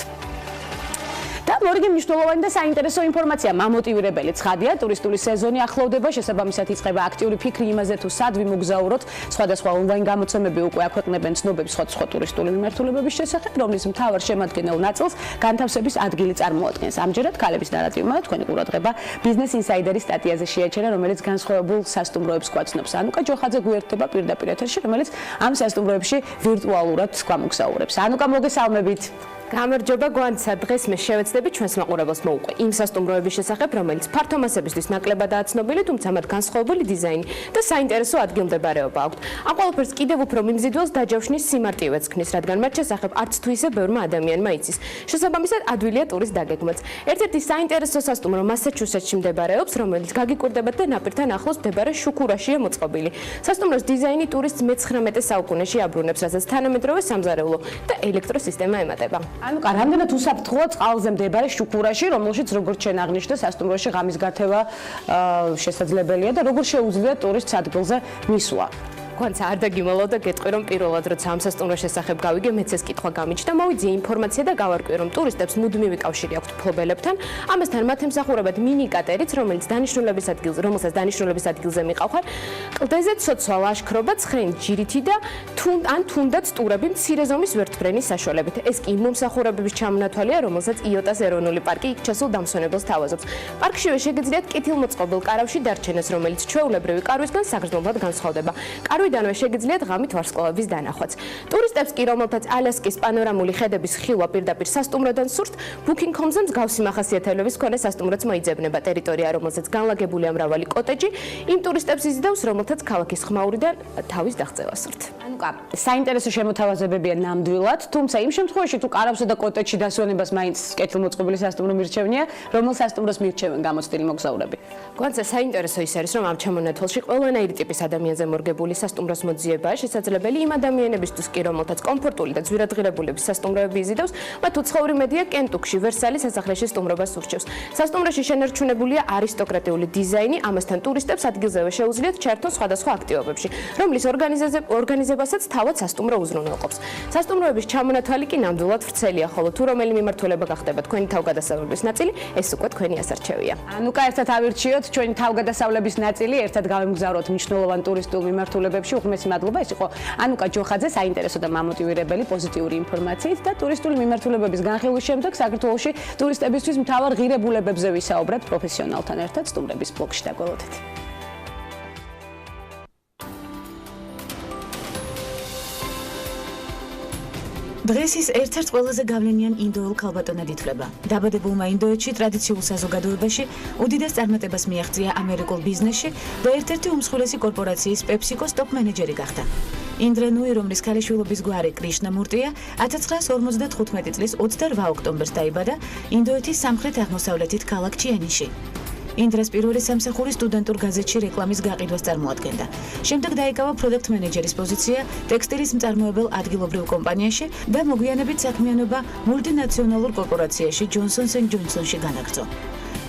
და მორიგი მნიშვნელოვანი და საინტერესო ინფორმაცია მამოტივირებელი ცხადია. ტურისტული სეზონი ახლოვდება, შესაბამისად იწყება აქტიური ფიქრი იმაზე, თუ სად ვიმოგზაუროთ. სხვადასხვა ონლაინ გამოცემები უკვე აქვეყნებენ ცნობებს სხვადასხვა ტურისტული მიმართულებების შესახებ, რომლის მთავარ შემადგენელ ნაწილს განთავსების ადგილი წარმოადგენს. ამჯერად ქალების ნარატივმა თქვენი ყურადღება Business Insider-ის სტატიაზე შეაჩერა, რომელიც განსხვავებულ სასტუმროებს გვაცნობს. ანუკა ჯოხაძე გვერდება პირდაპირ ეთერში, რომელიც ამ სასტუმროებში ვირტუალურად გვამოგზაურებს. ანუკა, მოგესალმებით. გამარჯობა გვანცა, დღეს მე შევეცდები ჩვენს მაყურებელს მოვუყვე იმ სასტუმროების შესახებ, რომელიც ფართო მასებისთვის ნაკლებადაა ცნობილი, თუმცა მათ განსხვავებული დიზაინი და საინტერესო ადგილმდებარეობა აქვთ. ამ ყველაფერს კიდევ უფრო მიმზიდველს დაჯავშნის სიმარტივეც ქმნის, რადგან მათ შესახებ არც თუ ისე ბევრმა ადამიანმა იცის. შესაბამისად, ადვილია ტურის დაგეგმაც. ერთ-ერთი საინტერესო სასტუმრო მასაჩუსეტსში მდებარეობს, რომელიც გაგიკვირდებათ და ნაპირთან ახლოს მდებარე შუქურაშია მოწყობილი. სასტუმროს დიზაინი ტურისტს მე-19 საუკუნეში აბრუნებს, რასაც თანამედროვე სამზარეულო და ელექტროსისტემა ემატება. ანუკა, რამდენად უსაფრთხოა წყალზე მდებარე შუქურაში, რომელშიც როგორც შენ აღნიშნე, სასტუმროში ღამის გათევა შესაძლებელია და როგორ შეუძლია ტურისტს ადგილზე მისვლა? Quanța ar da gimolo da ghetqi რომ პირველად როცა ამ სასტუმროს შესახებ გავიგე, მეც ეს კითხვა გამიჩნდა, მოვიძიე ინფორმაცია და გავარკვიე, რომ ტურისტებს მუდმივი კავშირი აქვთ მფლობელებთან. ამასთან მათ ემსახურებათ მინი კატერიც, რომელსაც დანიშნულების ადგილზე მიყავხარ. კლდეზე ცოცვა ლაშქრობა ცხრენ ჯირითი და თუნდაც ტურები მცირე ზომის ვერტმფრენის საშუალებით. ეს კი იმ მომსახურებების ჩამონათვალია, რომელსაც იოტას ეროვნული პარკი ჩასულ დამსვენებელს თავაზობს. პარკშივე შეგიძლიათ კეთილმოწყობილ კარავში დარჩენას, რომელიც ჩვეულებრივი კარვისგან საგრძნობლად განსხვავდება. კარვიდანვე შეგიძლიათ ღამით ვარსკვლავების დანახვაც. ტურისტებს კი, რომელთაც ალასკის პანორამული ხედების ხილვა პირდაპირ სასტუმროდან სურთ, Booking.com-ზე მსგავსი მახასიათებლების მქონე სასტუმროც მოიძებნება. ტერიტორია, რომელზეც განლაგებულია მრავალი კოტეჯი, იმ ტურისტებს იზიდავს, რომელთაც ქალაქის ხმაურიდან თავის დაღწევა სურთ. ანუკა, საინტერესო შემოთავაზებებია ნამდვილად, თუმცა იმ შემთხვევაში თუ კარავსა და კოტეჯში დასვენებას მაინც კეთილმოწყობილი სასტუმრო მირჩევნია, რომელ სასტუმროს მირჩევენ გამოცდილი მოგზაურები? გვანცა საინტერესო ის არის, რომ ამ ჩამონათვალში ყველანაირი ტიპის ადამიანზე მორგებული სასტუმროს მოძიებაა შესაძლებელი იმ ადამიანებისთვის კი, რომელთაც კომფორტული და ძვირადღირებულების სასტუმროები იზიდავს, მათ უცხოური მედია კენტუკში, ვერსალის სასახლეში სტუმრობას ურჩევს. სასტუმროში შენარჩუნებულია არისტოკრატიული დიზაინი, ამასთან ტურისტებს ადგილზევე შეუძლიათ ჩართონ სხვადასხვა აქტივობებში, რომლის ორგანიზებასაც თავად სასტუმრო უზრუნველყოფს. სასტუმროების ჩამონათვალი კი ნამდვილად ვრცელია, ხოლო თუ რომელი მიმართულება გახდება თქვენი თავგადასავლების ნაწილი, ეს უკვე თქვენი ასარჩევია. ანუკა, ერთად ავირჩიოთ ჩვენი თავგადასავლების ნაწილი, ერთად გავემგზავროთ მნიშვნელოვან ტურისტულ მიმართულებებში. უღრმესი მადლობა, ეს იყო ანუკა ჯოხაძე, საინტერესო და მამოტივირებელი პოზიტიური ინფორმაციით და ტურისტული მიმართულებების განხილვის შემდეგ საქართველოში ტურისტებისთვის მთავარ ღირებულებებზე ვისაუბრებთ პროფესიონალთან ერთად სტუმრების ბლოგში დაგველოდეთ. დღეს ის ერთ-ერთ ყველაზე გავლენიან ინდოელ ქალბატონად ითვლება. დაბადებულმა ინდოეთში ტრადიციულ საზოგადოებაში უდიდეს წარმატებას მიაღწია ამერიკულ ბიზნესში და ერთ-ერთი უმსხვილესი კორპორაციის PepsiCo-ს ტოპ-მენეჯერი გახდა. ინდრა ნუი, რომლის ქალიშვილობის გვარი კრიშნამურტია, 1955 წლის 28 ოქტომბერს დაიბადა ინდოეთის სამხრეთ-აღმოსავლეთით ქალაქ ჩიენიში. ინდრას პირველი სამსახური სტუდენტურ გაზეთში რეკლამის გაყიდვას წარმოადგენდა. შემდეგ დაიკავა პროდუქტ მენეჯერის პოზიცია ტექსტილის მწარმოებელ ადგილობრივ კომპანიაში და მოგვიანებით საქმიანობა მულტინაციონალურ კორპორაციაში Johnson & Johnson-ში განაგრძო.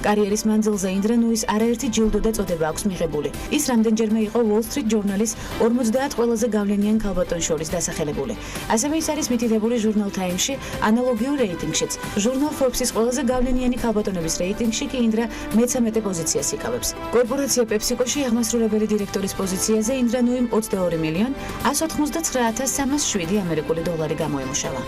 კარიერის მანძილზე ინდრა ნუის არაერთი ჯილდო და წოდება აქვს მიღებული. ის რამდენჯერმე იყო Wall Street Journal-ის 50 ყველაზე გავლენიან ქალბატონს შორის დასახელებული. ასევე ის არის მითითებული ჟურნალ Time-ში ანალოგიურ რეიტინგშიც. ჟურნალ Forbes-ის ყველაზე გავლენიანი ქალბატონების რეიტინგში კი ინდრა მე-13 პოზიციას იკავებს. კორპორაცია PepsiCo-ში აღმასრულებელი დირექტორის პოზიციაზე ინდრა ნუიმ 22.199.307 ამერიკული დოლარი გამოემუშავა.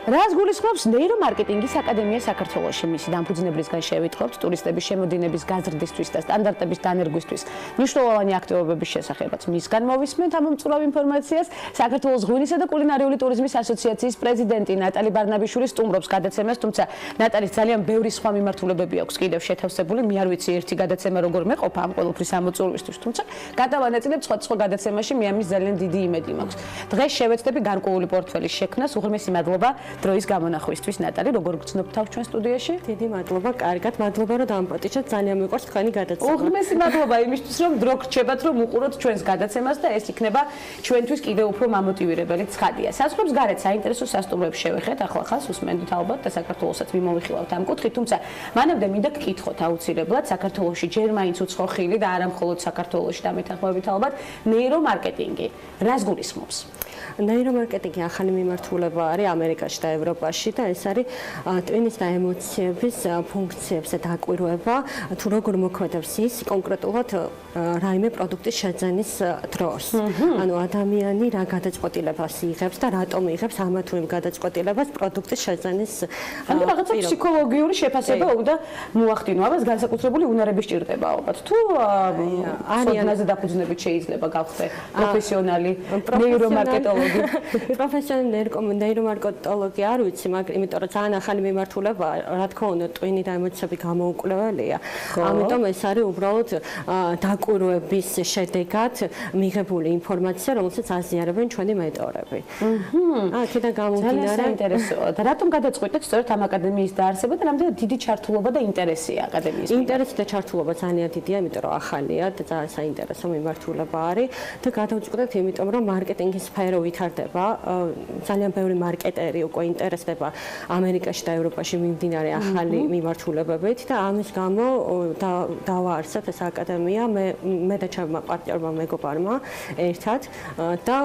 რას გულისხმობს ნეირომარკეტინგის აკადემია საქართველოში? მისი დამფუძნებლისგან შევიტყობთ ტურისტების შემოდინების გაზრდისთვის და სტანდარტების დანერგვისთვის მნიშვნელოვანი აქტივობების შესახებაც. მისგან მოვისმენთ ამ მომწურავ ინფორმაციას. საქართველოს ღვინისა და კულინარიული ტურიზმის ასოციაციის პრეზიდენტი ნატალი ბარნაბიშვილი სტუმრობს გადაცემას, თუმცა ნატალის ძალიან ბევრი სხვა მიმართულებები აქვს კიდევ შეთავსებული. მე არ ვიცი ერთი გადაცემა როგორ მეყოფა ამ ყველაფრის ამოწურვისთვის, თუმცა გადავანაწილებ სხვადასხვა გადაცემაში, მე ამის ძალიან დიდი იმედი მაქვს. დღეს შევეცდები გარკვეული პორტფელის შექმნას. უღრმესი მადლობა დროის გამონახვისთვის. ნატალი, როგორ გრძნობ თავს ჩვენ სტუდიაში? დიდი მადლობა, კარგად, მადლობა რომ დამპატიჭეთ, ძალიან მიყვარს თქვენი გადაცემა. უღრმესი მადლობა იმისთვის, რომ დრო გრჩებათ, რომ უყუროთ ჩვენს გადაცემას და ეს იქნება ჩვენთვის კიდევ უფრო მამოტივირებელი ცხადია. საზღვრებს გარეთ საინტერესო სასტუმროებს შევეხეთ, ახლა უსმენდით ალბათ და საქართველოსაც მიმოვიხილავთ ამ კუთხით, თუმცა მანამდე მინდა გკითხოთ აუცილებლად, საქართველოში ჯერ მაინც უცხო ხილი და არა მხოლოდ საქართველოში და მეთანხმებით ალბათ, ნეირომარკეტინგი რას გულისხმობს? ნეირომარკეტინგი ახალი მიმართულება არის ამერიკაში და ევროპაში და ეს არის ტვინის და ემოციების ფუნქციებზე დაკვირვება, თუ როგორ მოქმედებს ის კონკრეტულად რაიმე პროდუქტის შეძენის დროს. ანუ ადამიანი რა გადაწყვეტილებას იღებს და რატომ იღებს ამა თუ იმ გადაწყვეტილებას პროდუქტის შეძენის. ანუ რაღაცა ფსიქოლოგიური შეფასება უნდა მოახდინო, ამას განსაკუთრებული უნარების ჭირდება ალბათ. თუ სოდნაზე დაფუძნებით შეიძლება გავხდე პროფესიონალი ნეირომარკეტოლოგი. პროფესიონალი ნეირომარკეტოლოგი არ ვიცი, მაგრამ იმიტომ რომ ძალიან ახალი მიმართულებაა, რა თქმა უნდა, ტვინი და ემოციები გამოუკვლეველია. ამიტომ ეს არის უბრალოდ დაკვირვების შედეგად მიღებული ინფორმაცია, რომელსაც აზიარებენ ჩვენი მენტორები. აქედან გამომდინარე, საინტერესოა. და რატომ გადაწყვეტეთ სწორედ ამ აკადემიის დაარსება და რამდენად დიდი ჩართულობა და ინტერესია აკადემიის? ინტერესი და ჩართულობა ძალიან დიდია, იმიტომ რომ ახალია და ძალიან საინტერესო მიმართულება არის და გადავწყვეტეთ, იმიტომ რომ მარკეტინგის სფერო ვითარდება, ძალიან ბევრი მარკეტერი უკვე ინტერესდება ამერიკაში და ევროპაში მიმდინარე ახალი მიმართულებებით და ამის გამო დავაარსეთ ეს აკადემია მე და ჩემმა პარტნიორმა მეგობარმა ერთად და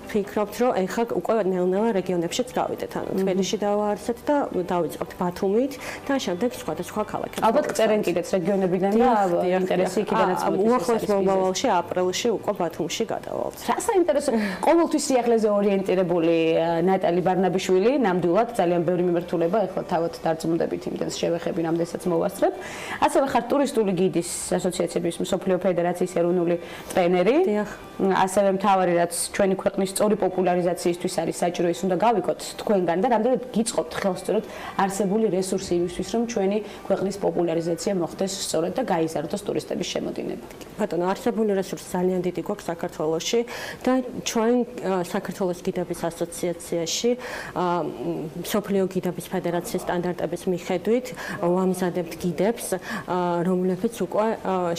ვფიქრობთ, რომ ეხლა უკვე ნელ-ნელა რეგიონებშიც გავიდეთ, ანუ თბილისში დავაარსეთ და დავიწყებთ ბათუმით და შემდეგ სხვადასხვა ქალაქებში. ალბათ წერენ კიდეც რეგიონებიდან და ინტერესი იქიდანაც მოდის. უახლოეს მომავალში აპრილში უკვე ბათუმში გადავალთ. რა საინტერესო, ყოველთვის სიახლეზე ორიენტირებული ნატალი ბარნაბიშვილი, ნამდვილად ძალიან ბევრი მიმართულება, ეხლა თავად დარწმუნდებით იმდენს შევეხები, რამდენსაც მოვასწრებ. ასევე ხარ ტურისტული გიდის ასოციაციების მსოფლიო ფედერაციის ეროვნული ტრენერი. ასევე მთავარი რაც ჩვენი ქვეყნის სწორი პოპულარიზაციისთვის არის საჭირო ის უნდა გავიკოთ თქვენგან და რამდენად გიწყობთ ხელსწორად არსებული რესურსი იმისთვის რომ ჩვენი ქვეყნის პოპულარიზაცია მოხდეს სწორად და გაიზარდოს ტურისტების შემოდინება. ბატონო, არსებული რესურსი ძალიან დიდი გვაქვს საქართველოში და ჩვენ საქართველოს გიდების ასოციაციაში მსოფლიო გიდების ფედერაციის სტანდარტების მიხედვით ვამზადებთ გიდებს, რომლებიც უკვე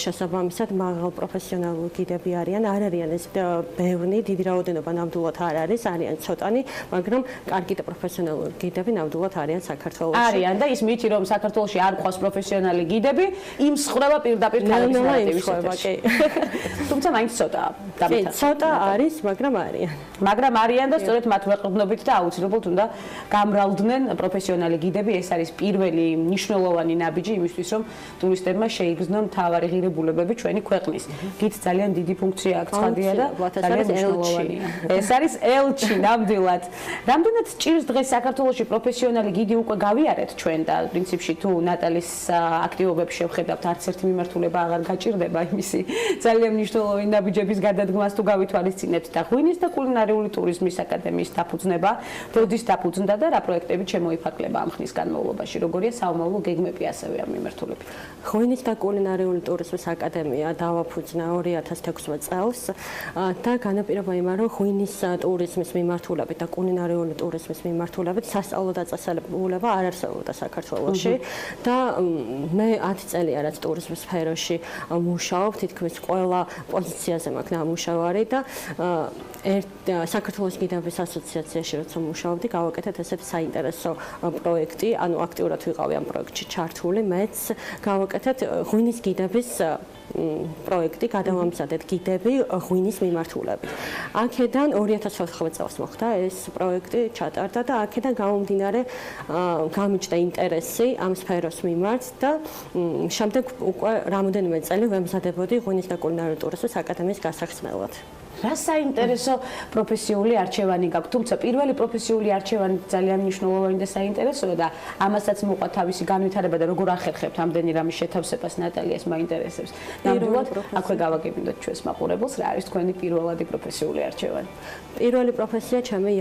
შესაბამისად მაღალ პროფესიონალურ გიდები არიან. არ არიან ეს ბევრი, დიდი რაოდენობა ნამდვილად არ არის, არიან ცოტანი, მაგრამ კარგი და პროფესიონალური გიდები ნამდვილად არიან საქართველოში. არიან და ის მითი რომ საქართველოში არ ყავს პროფესიონალი გიდები, იმსხვრება პირდაპირ ქალების ნარატივის ეთერში. თუმცა მაინც ცოტაა. ცოტა არის, მაგრამ არიან. მაგრამ არიან და სწორედ მათ ვეყრდნობით და აუცილებლად უნდა გამრავლდნენ პროფესიონალი გიდები. ეს არის პირველი მნიშვნელოვანი ნაბიჯი იმისთვის, რომ ტურისტებმა შეიგრძნონ მთავარი ღირებულებები ჩვენი ქვეყნის. გიდს ძალიან დიდი ფუნქცია აქვს ცხადია და ძალიან მნიშვნელოვანია. ეს არის ელჩი ნამდვილად. რამდენად ჭირს დღეს საქართველოში პროფესიონალი გიდი უკვე გავიარეთ ჩვენ და პრინციპში თუ ნატალის აქტივობებს შევხედავთ, არც ერთი მიმართულება აღარ გაჭირდება იმისი ძალიან მნიშვნელოვანი ნაბიჯების გადადგმას თუ გავითვალისწინებთ და ღვინის და კულინარიული ტურიზმის აკადემიის დაფუძნება, როდის დაფუძნდა და რა პროექტებით შემოიფარგლება ამ ხნის განმავლობაში, როგორია საომავლო გეგმები ასევე ამ მიმართულებით. ღვინის და კულინარიული ტურიზმის აკადემია დავაფუძნა 2016 წელს და განაპირობა იმან, რომ ღვინის ტურიზმის მიმართულებით და კულინარიული ტურიზმის მიმართულებით სასწავლო დაწესებულება არ არსებობდა საქართველოში და მე 10 წელია რაც ტურიზმის სფეროში მუშაობ, თითქმის ყველა პოზიციაზე მაქვს ნამუშევარი და საქართველოს გიდების ასოციაციაში როცა მუშაობდი, გავაკეთეთ ესეთი საინტერესო პროექტი, ანუ აქტიურად ვიყავი ამ პროექტში ჩართული, მეც გავაკეთეთ ღვინის გიდების პროექტი, გადავამზადეთ გიდები ღვინის მიმართულებით. აქედან 2014 წელს მოხდა ეს პროექტი, ჩატარდა და აქედან გამომდინარე გამიჩნდა ინტერესი ამ სფეროს მიმართ და შემდეგ უკვე რამოდენიმე წელი ვემზადებოდი ღვინის და კულინარიული ტურიზმის აკადემიის გასახსნელად. რა საინტერესო პროფესიული არჩევანი გაქვთ, თუმცა პირველი პროფესიული არჩევანი ძალიან მნიშვნელოვანი და საინტერესოა და ამასაც მოყვა თავისი განვითარება და როგორ ახერხებთ ამდენი რამის შეთავსებას ნატალიას მაინტერესებს. ნამდვილად აქვე გავაგებინოთ ჩვენს მაყურებელს, რა არის თქვენი პირველადი პროფესიული არჩევანი? პირველი პროფესია ჩემი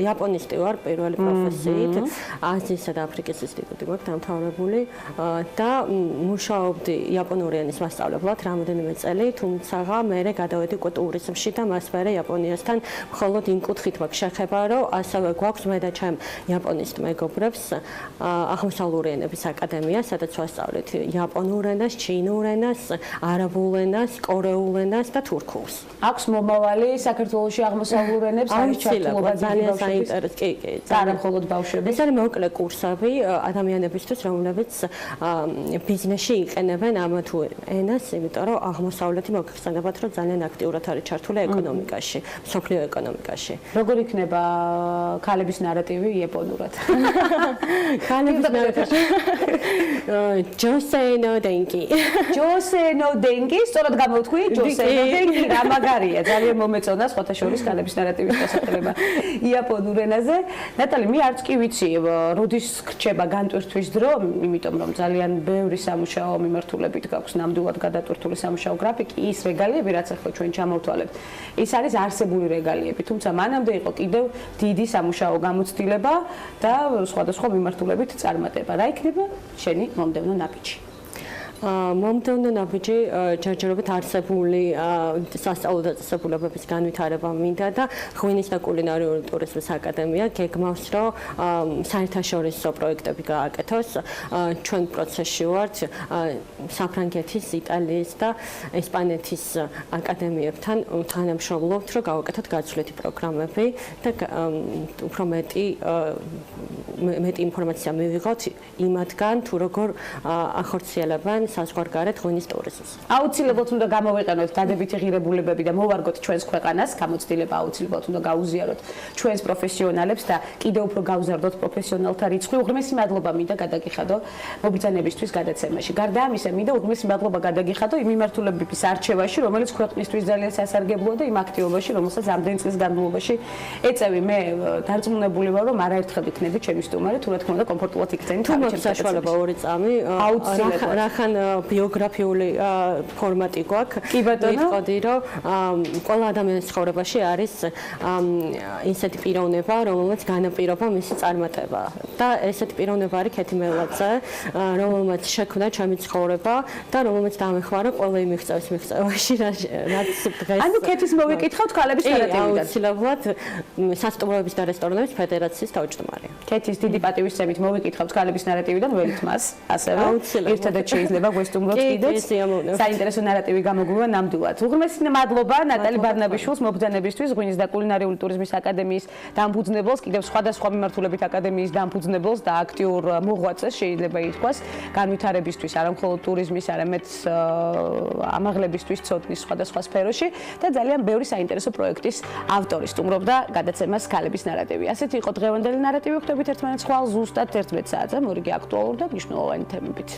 იაპონისტი ვარ პირველი პროფესიით, აზიისა და აფრიკის ინსტიტუტი მაქვს დამთავრებული და მუშაობდი იაპონური ენის მასწავლებლად რამოდენიმე წელი, თუმცა მე გადავედი ტურიზმში და მას მერე იაპონიასთან მხოლოდ იმ კუთხით მაქვს შეხება, რომ ასევე გვაქვს მე და ჩემ იაპონისტ მეგობრებს აღმოსავლური ენების აკადემია, სადაც ვასწავლეთ იაპონურ ენას, ჩინურ ენას, არაბულ ενას, კორეულ ენას და თურქულს. აქვს მომავალი საქართველოში აღმოსავლურ ენებს არის ჩართულობა ძალიან საინტერესო. კი, და არა მხოლოდ ბავშვები. ეს არის მოკლე კურსები ადამიანებისთვის, რომლებიც ბიზნესში იყენებენ ამ თუ ენას, იმიტომ რომ აღმოსავლეთი მოგხსენებათ, რომ ძალიან აქტიურად არის ჩართული ეკონომიკაში, მსოფლიო ეკონომიკაში. როგორ იქნება ქალების ნარატივი იაპონურად? ქალების ნარატივი. ჯოსენო დენკი. ჯოსენო დენკი, სწორად გამოვთქვი, ჯოსენო დენკი, რა მაგარია, ძალიან მომეწონა სხვათა შორის ქალების ნარატივის დასახელება იაპონურ ენაზე. ნატალი, მე არც კი ვიცი, როდის რჩება განტვირთვის დრო, იმიტომ რომ ძალიან ბევრი სამუშაო მიმართულებით გაქვს ნამდვილად გადატვირთული სამუშაო გრაფიკი, ის რეგალიები, რაც ახლა ჩვენ ჩამოვთვალებთ. ის არის არსებული რეგალიები, თუმცა მანამდე იყო კიდევ დიდი სამუშაო გამოცდილება და სხვადასხვა მიმართულებით წარმატება. რა იქნება შენი მომდევნო ნაბიჯი? მომდევნო ნაბიჯი ჯერჯერობით არსებული სასწავლო დაწესებულებების განვითარება მინდა და ღვინის და კულინარიული ტურიზმის აკადემია გეგმავს, რომ საერთაშორისო პროექტები გააკეთოს. ჩვენ პროცესში ვართ საფრანგეთის, იტალიის და ესპანეთის აკადემიებთან თანამშრომლობთ, რომ გავაკეთოთ გაცვლითი პროგრამები და უფრო მეტი ინფორმაცია მივიღოთ იმათგან, თუ როგორ ახორციელებენ ძალიან საზღვარგარეთ ღვინის ტურიზმს. აუცილებლად უნდა გამოვიყენოთ დადებითი ღირებულებები და მოვარგოთ ჩვენს ქვეყანას, გამოცდილება აუცილებლად უნდა გაუზიაროთ ჩვენს პროფესიონალებს და კიდევ უფრო გავზარდოთ პროფესიონალთა რიცხვი. უღრმესი მადლობა მინდა გადაგიხადო მობრძანებისთვის გადაცემაში. გარდა ამისა, მინდა უღრმესი მადლობა გადაგიხადო იმ მიმართულებების არჩევაში, რომელიც ქვეყნისთვის ძალიან სასარგებლოა და იმ აქტივობაში, რომელსაც ამდენი წლის განმავლობაში ეწევი. მე დარწმუნებული ვარ, რომ არაერთხელ იქნები ჩემი სტუმარი, თუ რა თქმა უნდა, კომფორტულად იქცენით თუ მაქვს საშუალება 2 წამი, რახან ბიოგრაფიული ფორმატი გვაქვს. კი ბატონო. ვიტყოდი, რომ ყველა ადამიანის ცხოვრებაში არის ისეთი პიროვნება, რომელმაც განაპირობა მისი წარმატება. და ესეთი პიროვნება არის ქეთი მელაძე, რომელმაც შექმნა ჩემი ცხოვრება და რომელმაც დამეხმარა ყველა იმ მიღწევაში, რაც დღეს. ანუ ქეთის მოვიკითხავთ ქალების ნარატივიდან. აუცილებლად სასტუმროების და რესტორნების ფედერაციის თავმჯდომარე. ქეთის დიდი პატივისცემით მოვიკითხავთ ქალების ნარატივიდან ველითმას, ასევე ერთადაც შეიძლება გვესტუმროთ კიდეც. საინტერესო ნარატივი გამოგვივა ნამდვილად. უღრმესი მადლობა ნატალი ბარნაბიშვილს მობრძანებისთვის, ღვინის და კულინარიული ტურიზმის აკადემიის დამფუძნებელს, კიდევ სხვადასხვა მიმართულებით აკადემიის დამფუძნებელს და აქტიურ მოღვაწეს შეიძლება ითქვას, განვითარებისთვის, არა მხოლოდ ტურიზმის, არამედ ამაღლებისთვის ცოდნის სხვადასხვა სფეროში და ძალიან ბევრი საინტერესო პროექტის ავტორი სტუმრობდა გადაცემას ქალების ნარატივი. ასეთი იყო დღევანდელი ნარატივი, ხვდებით ერთმანეთს ხვალ ზუსტად 11 საათზე, მორიგი აქტუალური და მნიშვნელოვანი თემებით.